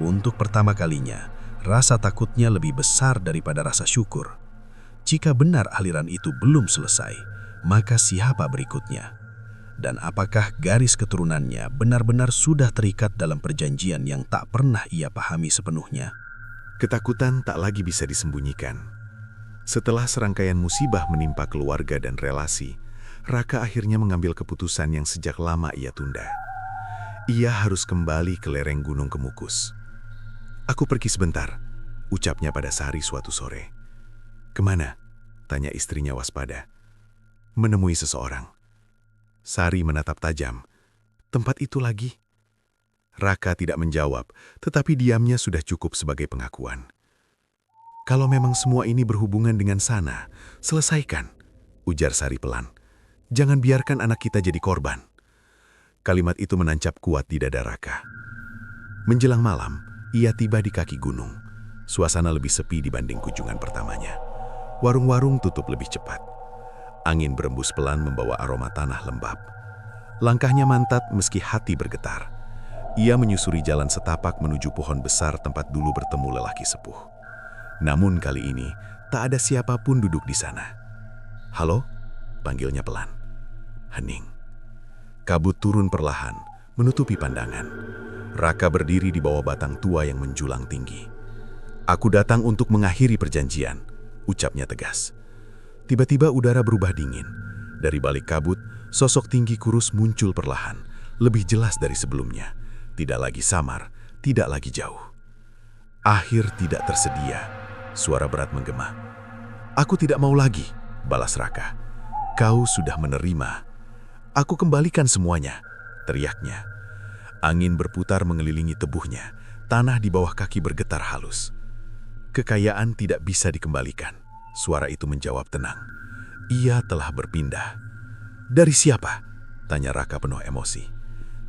Untuk pertama kalinya, rasa takutnya lebih besar daripada rasa syukur. Jika benar aliran itu belum selesai, maka siapa berikutnya? Dan apakah garis keturunannya benar-benar sudah terikat dalam perjanjian yang tak pernah ia pahami sepenuhnya? Ketakutan tak lagi bisa disembunyikan. Setelah serangkaian musibah menimpa keluarga dan relasi, Raka akhirnya mengambil keputusan yang sejak lama ia tunda. Ia harus kembali ke lereng Gunung Kemukus. "Aku pergi sebentar," ucapnya pada Sari suatu sore. "Kemana?" tanya istrinya waspada. "Menemui seseorang." Sari menatap tajam. "Tempat itu lagi?" Raka tidak menjawab, tetapi diamnya sudah cukup sebagai pengakuan. "Kalau memang semua ini berhubungan dengan sana, selesaikan," ujar Sari pelan. "Jangan biarkan anak kita jadi korban." Kalimat itu menancap kuat di dada Raka. Menjelang malam, ia tiba di kaki gunung. Suasana lebih sepi dibanding kunjungan pertamanya. Warung-warung tutup lebih cepat. Angin berembus pelan membawa aroma tanah lembab. Langkahnya mantap meski hati bergetar. Ia menyusuri jalan setapak menuju pohon besar tempat dulu bertemu lelaki sepuh. Namun kali ini, tak ada siapapun duduk di sana. "Halo?" panggilnya pelan. Hening. Kabut turun perlahan, menutupi pandangan. Raka berdiri di bawah batang tua yang menjulang tinggi. "Aku datang untuk mengakhiri perjanjian," ucapnya tegas. Tiba-tiba udara berubah dingin. Dari balik kabut, sosok tinggi kurus muncul perlahan, lebih jelas dari sebelumnya. Tidak lagi samar, tidak lagi jauh. "Akhir tidak tersedia," suara berat menggema. "Aku tidak mau lagi," balas Raka. "Kau sudah menerima." "Aku kembalikan semuanya," teriaknya. Angin berputar mengelilingi tubuhnya, tanah di bawah kaki bergetar halus. "Kekayaan tidak bisa dikembalikan," suara itu menjawab tenang. "Ia telah berpindah." "Dari siapa?" tanya Raka penuh emosi.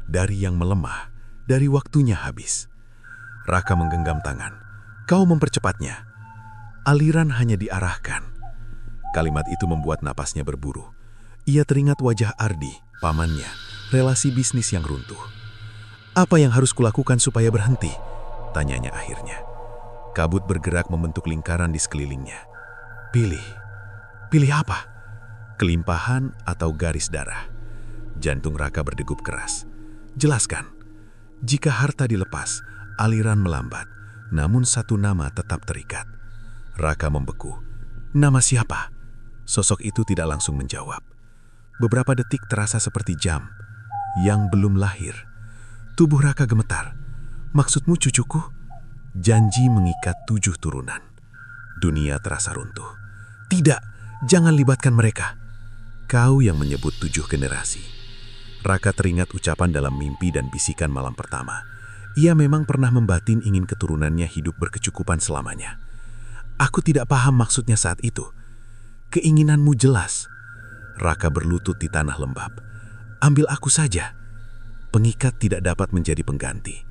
"Dari yang melemah, dari waktunya habis." Raka menggenggam tangan. "Kau mempercepatnya." "Aliran hanya diarahkan." Kalimat itu membuat napasnya berburu. Ia teringat wajah Ardi, pamannya, relasi bisnis yang runtuh. "Apa yang harus kulakukan supaya berhenti?" tanyanya akhirnya. Kabut bergerak membentuk lingkaran di sekelilingnya. "Pilih. Pilih apa? Kelimpahan atau garis darah?" Jantung Raka berdegup keras. "Jelaskan." "Jika harta dilepas, aliran melambat, namun satu nama tetap terikat." Raka membeku. "Nama siapa?" Sosok itu tidak langsung menjawab. Beberapa detik terasa seperti jam yang belum lahir. Tubuh Raka gemetar. "Maksudmu cucuku?" "Janji mengikat 7 turunan." Dunia terasa runtuh. "Tidak, jangan libatkan mereka." "Kau yang menyebut 7 generasi." Raka teringat ucapan dalam mimpi dan bisikan malam pertama. Ia memang pernah membatin ingin keturunannya hidup berkecukupan selamanya. "Aku tidak paham maksudnya saat itu." "Keinginanmu jelas." Raka berlutut di tanah lembab. "Ambil aku saja." Pengikat tidak dapat menjadi pengganti.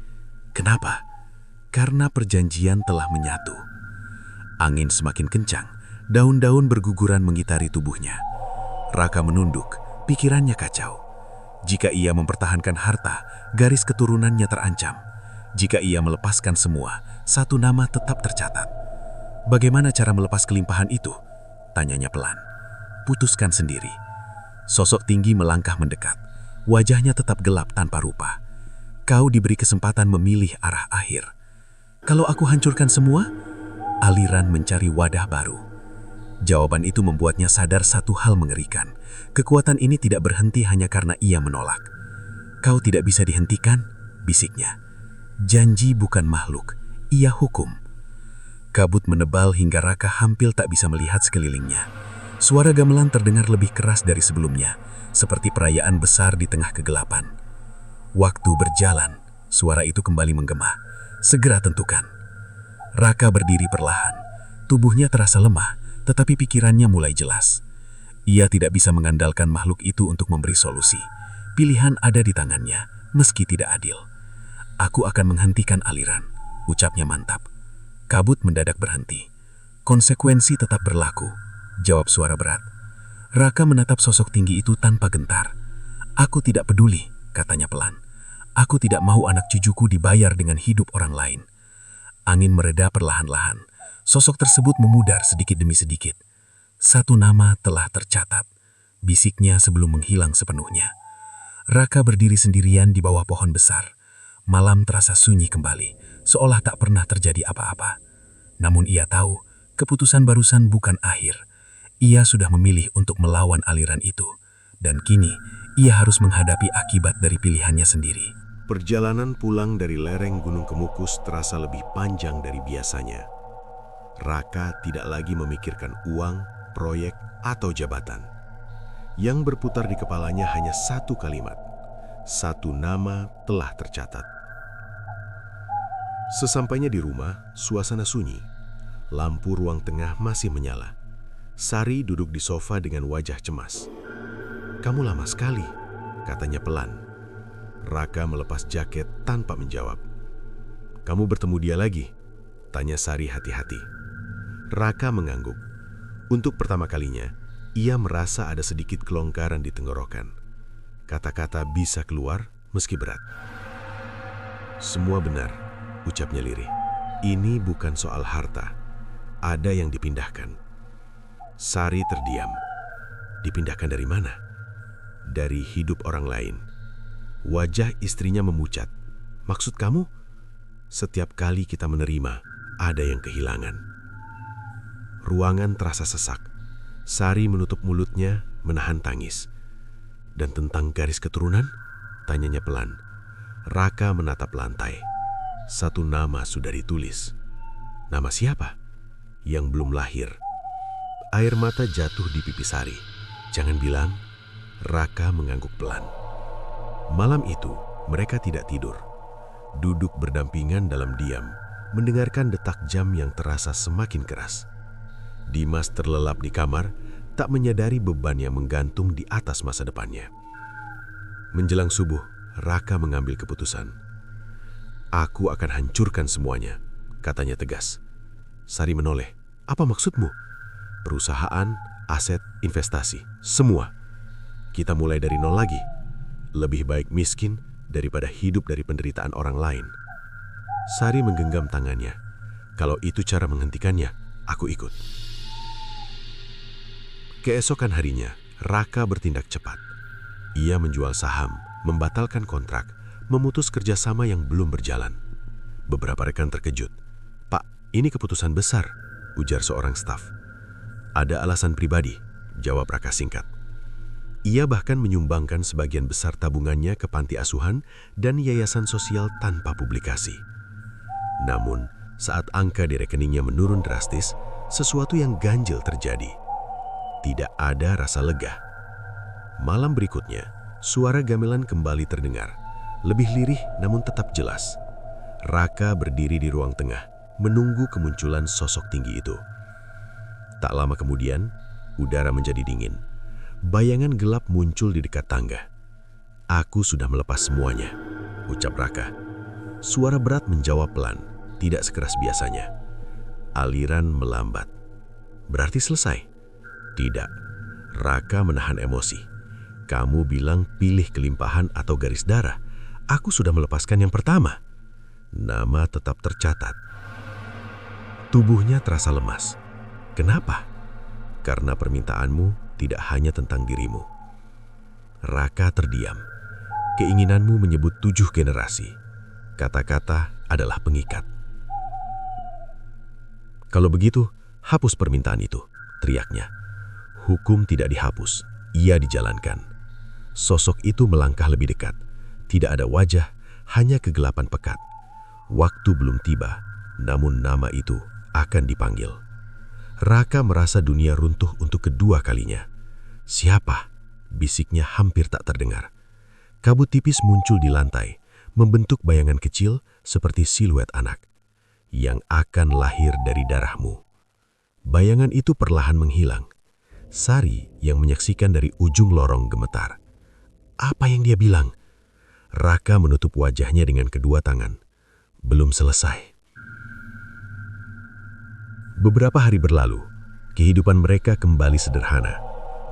Kenapa? Karena perjanjian telah menyatu. Angin semakin kencang, daun-daun berguguran mengitari tubuhnya. Raka menunduk, pikirannya kacau. Jika ia mempertahankan harta, garis keturunannya terancam. Jika ia melepaskan semua, satu nama tetap tercatat. "Bagaimana cara melepas kelimpahan itu?" tanyanya pelan. "Putuskan sendiri." Sosok tinggi melangkah mendekat. Wajahnya tetap gelap tanpa rupa. "Kau diberi kesempatan memilih arah akhir." "Kalau aku hancurkan semua?" "Aliran mencari wadah baru." Jawaban itu membuatnya sadar satu hal mengerikan. Kekuatan ini tidak berhenti hanya karena ia menolak. "Kau tidak bisa dihentikan," bisiknya. "Janji bukan makhluk, ia hukum." Kabut menebal hingga Raka hampir tak bisa melihat sekelilingnya. Suara gamelan terdengar lebih keras dari sebelumnya, seperti perayaan besar di tengah kegelapan. "Waktu berjalan," suara itu kembali menggema. "Segera tentukan." Raka berdiri perlahan. Tubuhnya terasa lemah, tetapi pikirannya mulai jelas. Ia tidak bisa mengandalkan makhluk itu untuk memberi solusi. Pilihan ada di tangannya, meski tidak adil. "Aku akan menghentikan aliran," ucapnya mantap. Kabut mendadak berhenti. "Konsekuensi tetap berlaku," jawab suara berat. Raka menatap sosok tinggi itu tanpa gentar. "Aku tidak peduli," katanya pelan. "Aku tidak mau anak cucuku dibayar dengan hidup orang lain." Angin mereda perlahan-lahan. Sosok tersebut memudar sedikit demi sedikit. "Satu nama telah tercatat," bisiknya sebelum menghilang sepenuhnya. Raka berdiri sendirian di bawah pohon besar. Malam terasa sunyi kembali, seolah tak pernah terjadi apa-apa. Namun ia tahu, keputusan barusan bukan akhir. Ia sudah memilih untuk melawan aliran itu, dan kini ia harus menghadapi akibat dari pilihannya sendiri. Perjalanan pulang dari lereng Gunung Kemukus terasa lebih panjang dari biasanya. Raka tidak lagi memikirkan uang, proyek, atau jabatan. Yang berputar di kepalanya hanya satu kalimat. Satu nama telah tercatat. Sesampainya di rumah, suasana sunyi. Lampu ruang tengah masih menyala. Sari duduk di sofa dengan wajah cemas. "Kamu lama sekali," katanya pelan. Raka melepas jaket tanpa menjawab. "Kamu bertemu dia lagi?" tanya Sari hati-hati. Raka mengangguk. Untuk pertama kalinya, ia merasa ada sedikit kelonggaran di tenggorokan. Kata-kata bisa keluar meski berat. "Semua benar," ucapnya lirih. "Ini bukan soal harta. Ada yang dipindahkan." Sari terdiam. Dipindahkan dari mana? Dari hidup orang lain. Wajah istrinya memucat. "Maksud kamu?" "Setiap kali kita menerima, ada yang kehilangan." Ruangan terasa sesak. Sari menutup mulutnya, menahan tangis. "Dan tentang garis keturunan?" tanyanya pelan. Raka menatap lantai. Satu nama sudah ditulis. Nama siapa? Yang belum lahir. Air mata jatuh di pipi Sari. "Jangan bilang." Raka mengangguk pelan. Malam itu, mereka tidak tidur. Duduk berdampingan dalam diam, mendengarkan detak jam yang terasa semakin keras. Dimas terlelap di kamar, tak menyadari beban yang menggantung di atas masa depannya. Menjelang subuh, Raka mengambil keputusan. "Aku akan hancurkan semuanya," katanya tegas. Sari menoleh. "Apa maksudmu?" "Perusahaan, aset, investasi, semua. Kita mulai dari nol lagi. Lebih baik miskin daripada hidup dari penderitaan orang lain." Sari menggenggam tangannya. "Kalau itu cara menghentikannya, aku ikut." Keesokan harinya, Raka bertindak cepat. Ia menjual saham, membatalkan kontrak, memutus kerjasama yang belum berjalan. Beberapa rekan terkejut. "Pak, ini keputusan besar," ujar seorang staf. "Ada alasan pribadi," jawab Raka singkat. Ia bahkan menyumbangkan sebagian besar tabungannya ke panti asuhan dan yayasan sosial tanpa publikasi. Namun, saat angka di rekeningnya menurun drastis, sesuatu yang ganjil terjadi. Tidak ada rasa lega. Malam berikutnya, suara gamelan kembali terdengar. Lebih lirih namun tetap jelas. Raka berdiri di ruang tengah, menunggu kemunculan sosok tinggi itu. Tak lama kemudian, udara menjadi dingin. Bayangan gelap muncul di dekat tangga. "Aku sudah melepas semuanya," ucap Raka. Suara berat menjawab pelan, tidak sekeras biasanya. Aliran melambat. "Berarti selesai?" "Tidak." Raka menahan emosi. "Kamu bilang pilih kelimpahan atau garis darah. Aku sudah melepaskan yang pertama." Nama tetap tercatat. Tubuhnya terasa lemas. "Kenapa?" "Karena permintaanmu tidak hanya tentang dirimu." Raka terdiam. "Keinginanmu menyebut 7 generasi. Kata-kata adalah pengikat." "Kalau begitu, hapus permintaan itu," teriaknya. Hukum tidak dihapus, ia dijalankan. Sosok itu melangkah lebih dekat. Tidak ada wajah, hanya kegelapan pekat. Waktu belum tiba, namun nama itu akan dipanggil. Raka merasa dunia runtuh untuk kedua kalinya. "Siapa?" bisiknya hampir tak terdengar. Kabut tipis muncul di lantai, membentuk bayangan kecil seperti siluet anak. "Yang akan lahir dari darahmu." Bayangan itu perlahan menghilang. Sari yang menyaksikan dari ujung lorong gemetar. Apa yang dia bilang? Raka menutup wajahnya dengan kedua tangan. Belum selesai. Beberapa hari berlalu, kehidupan mereka kembali sederhana.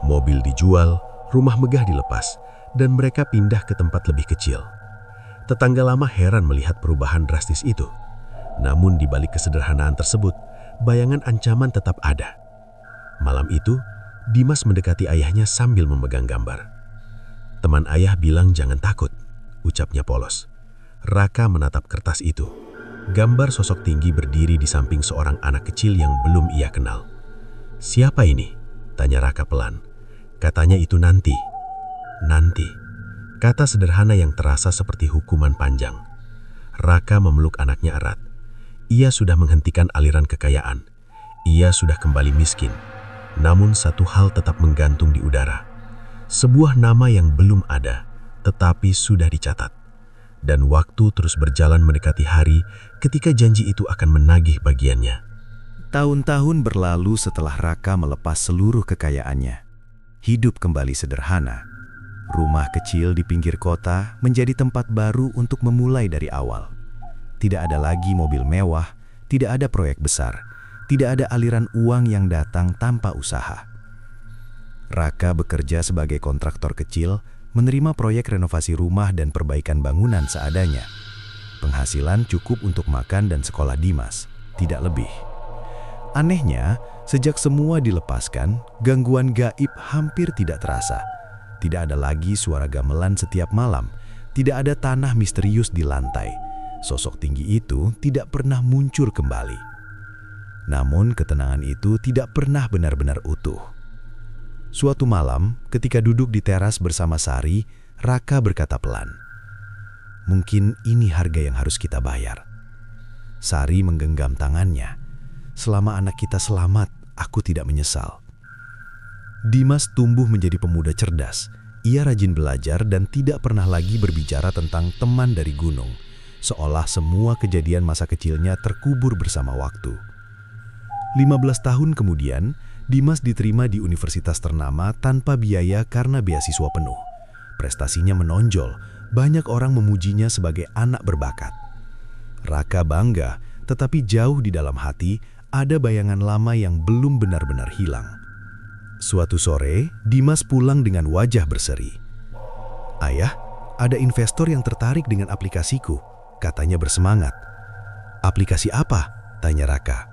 Mobil dijual, rumah megah dilepas, dan mereka pindah ke tempat lebih kecil. Tetangga lama heran melihat perubahan drastis itu. Namun di balik kesederhanaan tersebut, bayangan ancaman tetap ada. Malam itu, Dimas mendekati ayahnya sambil memegang gambar. "Teman ayah bilang jangan takut," ucapnya polos. Raka menatap kertas itu. Gambar sosok tinggi berdiri di samping seorang anak kecil yang belum ia kenal. "Siapa ini?" tanya Raka pelan. "Katanya itu nanti." Nanti. Kata sederhana yang terasa seperti hukuman panjang. Raka memeluk anaknya erat. Ia sudah menghentikan aliran kekayaan. Ia sudah kembali miskin. Namun satu hal tetap menggantung di udara. Sebuah nama yang belum ada, tetapi sudah dicatat. Dan waktu terus berjalan mendekati hari ketika janji itu akan menagih bagiannya. Tahun-tahun berlalu setelah Raka melepas seluruh kekayaannya. Hidup kembali sederhana. Rumah kecil di pinggir kota menjadi tempat baru untuk memulai dari awal. Tidak ada lagi mobil mewah, tidak ada proyek besar, tidak ada aliran uang yang datang tanpa usaha. Raka bekerja sebagai kontraktor kecil, menerima proyek renovasi rumah dan perbaikan bangunan seadanya. Penghasilan cukup untuk makan dan sekolah Dimas, tidak lebih. Anehnya, sejak semua dilepaskan, gangguan gaib hampir tidak terasa. Tidak ada lagi suara gamelan setiap malam, tidak ada tanah misterius di lantai. Sosok tinggi itu tidak pernah muncul kembali. Namun ketenangan itu tidak pernah benar-benar utuh. Suatu malam, ketika duduk di teras bersama Sari, Raka berkata pelan, "Mungkin ini harga yang harus kita bayar." Sari menggenggam tangannya. "Selama anak kita selamat, aku tidak menyesal." Dimas tumbuh menjadi pemuda cerdas. Ia rajin belajar dan tidak pernah lagi berbicara tentang teman dari gunung, seolah semua kejadian masa kecilnya terkubur bersama waktu. 15 tahun kemudian, Dimas diterima di universitas ternama tanpa biaya karena beasiswa penuh. Prestasinya menonjol, banyak orang memujinya sebagai anak berbakat. Raka bangga, tetapi jauh di dalam hati ada bayangan lama yang belum benar-benar hilang. Suatu sore, Dimas pulang dengan wajah berseri. "Ayah, ada investor yang tertarik dengan aplikasiku," katanya bersemangat. "Aplikasi apa?" tanya Raka.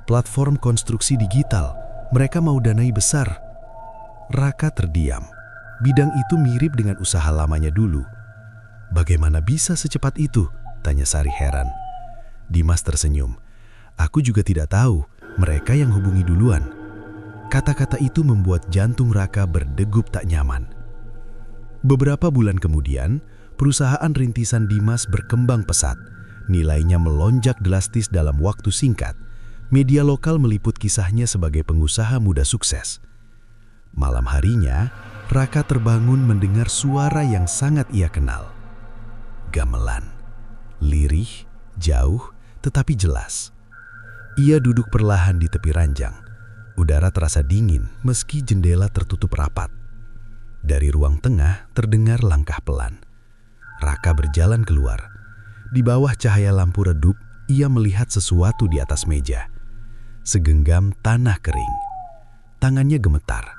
"Platform konstruksi digital. Mereka mau danai besar." Raka terdiam. Bidang itu mirip dengan usaha lamanya dulu. "Bagaimana bisa secepat itu?" tanya Sari heran. Dimas tersenyum. "Aku juga tidak tahu. Mereka yang hubungi duluan." Kata-kata itu membuat jantung Raka berdegup tak nyaman. Beberapa bulan kemudian, perusahaan rintisan Dimas berkembang pesat. Nilainya melonjak drastis dalam waktu singkat. Media lokal meliput kisahnya sebagai pengusaha muda sukses. Malam harinya, Raka terbangun mendengar suara yang sangat ia kenal. Gamelan. Lirih, jauh, tetapi jelas. Ia duduk perlahan di tepi ranjang. Udara terasa dingin meski jendela tertutup rapat. Dari ruang tengah terdengar langkah pelan. Raka berjalan keluar. Di bawah cahaya lampu redup, ia melihat sesuatu di atas meja. Segenggam tanah kering. Tangannya gemetar.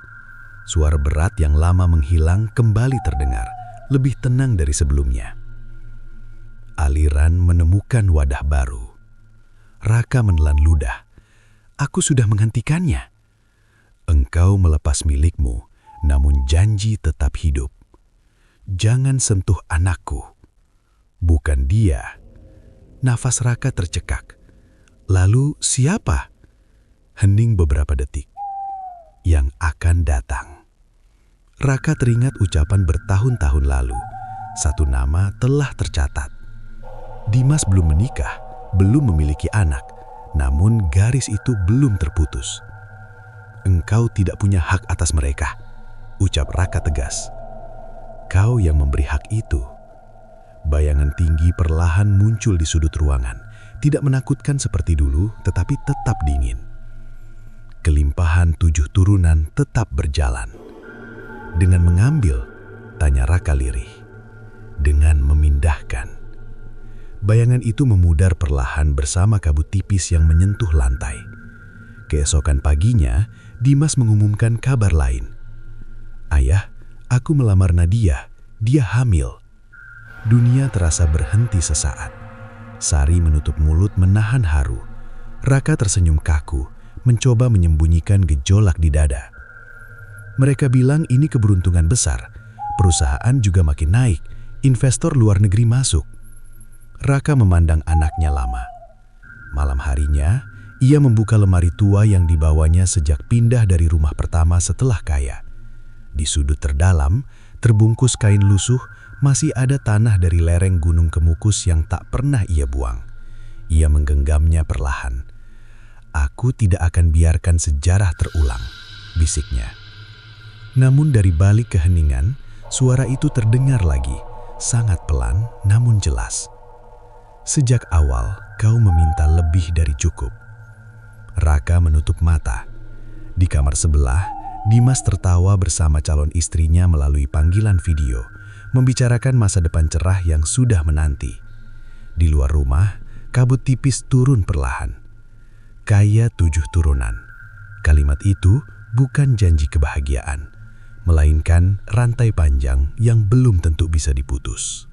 Suara berat yang lama menghilang kembali terdengar, lebih tenang dari sebelumnya. Aliran menemukan wadah baru. Raka menelan ludah. "Aku sudah menghentikannya." "Engkau melepas milikmu, namun janji tetap hidup. Jangan sentuh anakku." "Bukan dia." Nafas Raka tercekak. "Lalu siapa?" Hening beberapa detik. "Yang akan datang." Raka teringat ucapan bertahun-tahun lalu. Satu nama telah tercatat. Dimas belum menikah, belum memiliki anak, namun garis itu belum terputus. "Engkau tidak punya hak atas mereka," ucap Raka tegas. "Kau yang memberi hak itu." Bayangan tinggi perlahan muncul di sudut ruangan. Tidak menakutkan seperti dulu, tetapi tetap dingin. Kelimpahan 7 turunan tetap berjalan. "Dengan mengambil?" tanya Raka lirih. "Dengan memindahkan." Bayangan itu memudar perlahan bersama kabut tipis yang menyentuh lantai. Keesokan paginya, Dimas mengumumkan kabar lain. "Ayah, aku melamar Nadia. Dia hamil." Dunia terasa berhenti sesaat. Sari menutup mulut menahan haru. Raka tersenyum kaku, mencoba menyembunyikan gejolak di dada. Mereka bilang ini keberuntungan besar. Perusahaan juga makin naik. Investor luar negeri masuk. Raka memandang anaknya lama. Malam harinya, ia membuka lemari tua yang dibawanya sejak pindah dari rumah pertama setelah kaya. Di sudut terdalam, terbungkus kain lusuh, masih ada tanah dari lereng Gunung Kemukus yang tak pernah ia buang. Ia menggenggamnya perlahan. "Aku tidak akan biarkan sejarah terulang," bisiknya. Namun dari balik keheningan, suara itu terdengar lagi, sangat pelan namun jelas. "Sejak awal, kau meminta lebih dari cukup." Raka menutup mata. Di kamar sebelah, Dimas tertawa bersama calon istrinya melalui panggilan video, membicarakan masa depan cerah yang sudah menanti. Di luar rumah, kabut tipis turun perlahan. "Kaya 7 turunan." Kalimat itu bukan janji kebahagiaan, melainkan rantai panjang yang belum tentu bisa diputus.